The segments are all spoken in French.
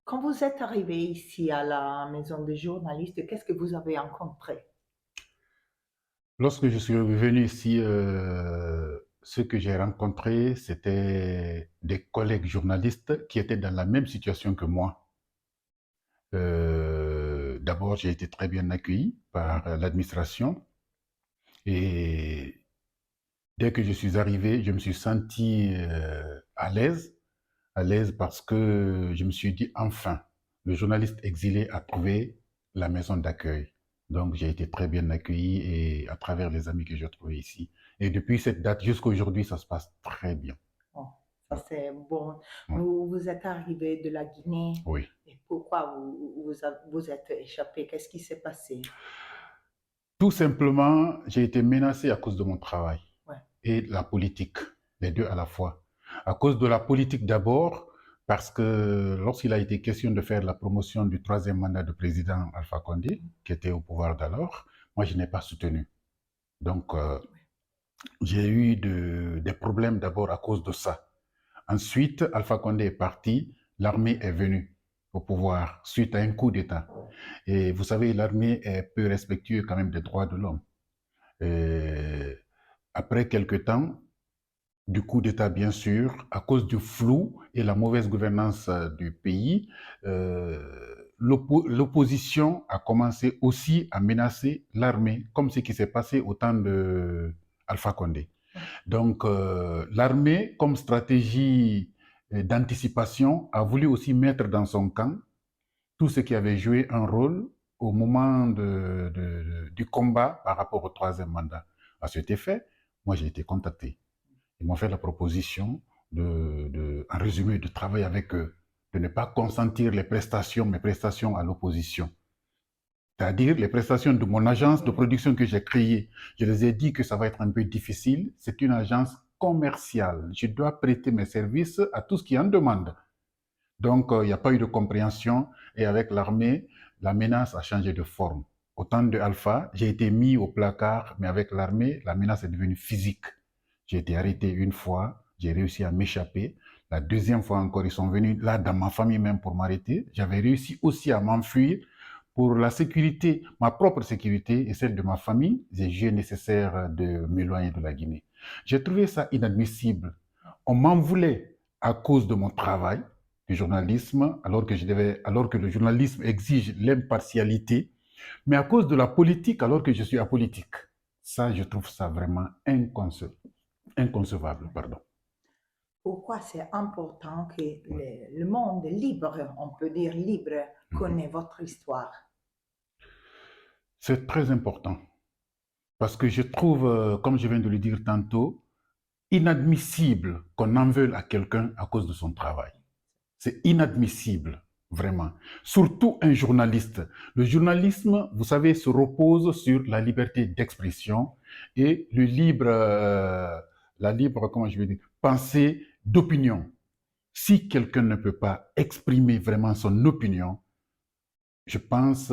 Quand vous êtes arrivé ici à la maison des journalistes, qu'est-ce que vous avez rencontré? Lorsque je suis revenu ici, ce que j'ai rencontré, c'était des collègues journalistes qui étaient dans la même situation que moi. D'abord, j'ai été très bien accueilli par l'administration et dès que je suis arrivé, je me suis senti à l'aise parce que je me suis dit enfin, le journaliste exilé a trouvé la maison d'accueil. Donc j'ai été très bien accueilli et à travers les amis que j'ai trouvés ici. Et depuis cette date jusqu'à aujourd'hui, ça se passe très bien. Bon, ça c'est bon. Ouais. Vous êtes arrivé de la Guinée Oui. et pourquoi vous êtes échappé? Qu'est-ce qui s'est passé? Tout simplement, j'ai été menacé à cause de mon travail Ouais. et la politique, les deux à la fois. À cause de la politique d'abord, parce que lorsqu'il a été question de faire la promotion du troisième mandat de président Alpha Condé, qui était au pouvoir d'alors, moi je n'ai pas soutenu. Donc j'ai eu des problèmes d'abord à cause de ça. Ensuite, Alpha Condé est parti, l'armée est venue au pouvoir suite à un coup d'État. Et vous savez, l'armée est peu respectueuse quand même des droits de l'homme. Et après quelques temps, du coup d'État, bien sûr, à cause du flou et la mauvaise gouvernance du pays, l'opposition a commencé aussi à menacer l'armée, comme ce qui s'est passé au temps de Alpha Condé. Donc, l'armée, comme stratégie d'anticipation, a voulu aussi mettre dans son camp tout ce qui avait joué un rôle au moment du combat par rapport au troisième mandat. À cet effet, moi j'ai été contacté. Ils m'ont fait la proposition en résumé, de travailler avec eux, de ne pas consentir mes prestations à l'opposition. C'est-à-dire les prestations de mon agence de production que j'ai créée. Je les ai dit que ça va être un peu difficile. C'est une agence commerciale. Je dois prêter mes services à tout ce qui en demande. Donc, il n'y a pas eu de compréhension. Et avec l'armée, la menace a changé de forme. Au temps de Alpha, j'ai été mis au placard, mais avec l'armée, la menace est devenue physique. J'ai été arrêté une fois, j'ai réussi à m'échapper. La deuxième fois encore, ils sont venus là dans ma famille même pour m'arrêter. J'avais réussi aussi à m'enfuir pour la sécurité, ma propre sécurité et celle de ma famille. J'ai jugé nécessaire de m'éloigner de la Guinée. J'ai trouvé ça inadmissible. On m'en voulait à cause de mon travail du journalisme, alors que le journalisme exige l'impartialité, mais à cause de la politique, alors que je suis apolitique. Ça, je trouve ça vraiment inconcevable, pardon. Pourquoi c'est important que le monde libre, on peut dire libre, Mhm. connaît votre histoire? C'est très important parce que je trouve, comme je viens de le dire tantôt, inadmissible qu'on en veuille à quelqu'un à cause de son travail. C'est inadmissible, vraiment. Surtout un journaliste. Le journalisme, vous savez, se repose sur la liberté d'expression et la libre, comment je vais dire, pensée d'opinion. Si quelqu'un ne peut pas exprimer vraiment son opinion, je pense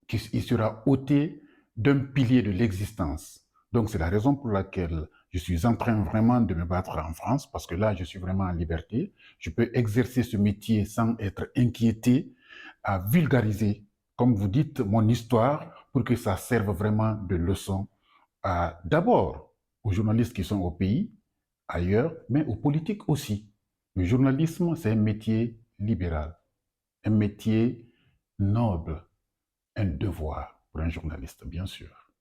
qu'il sera ôté d'un pilier de l'existence. Donc c'est la raison pour laquelle je suis en train vraiment de me battre en France, parce que là, je suis vraiment en liberté. Je peux exercer ce métier sans être inquiété, à vulgariser, comme vous dites, mon histoire, pour que ça serve vraiment de leçon d'abord aux journalistes qui sont au pays, ailleurs, mais aux politiques aussi. Le journalisme, c'est un métier libéral, un métier noble, un devoir pour un journaliste, bien sûr.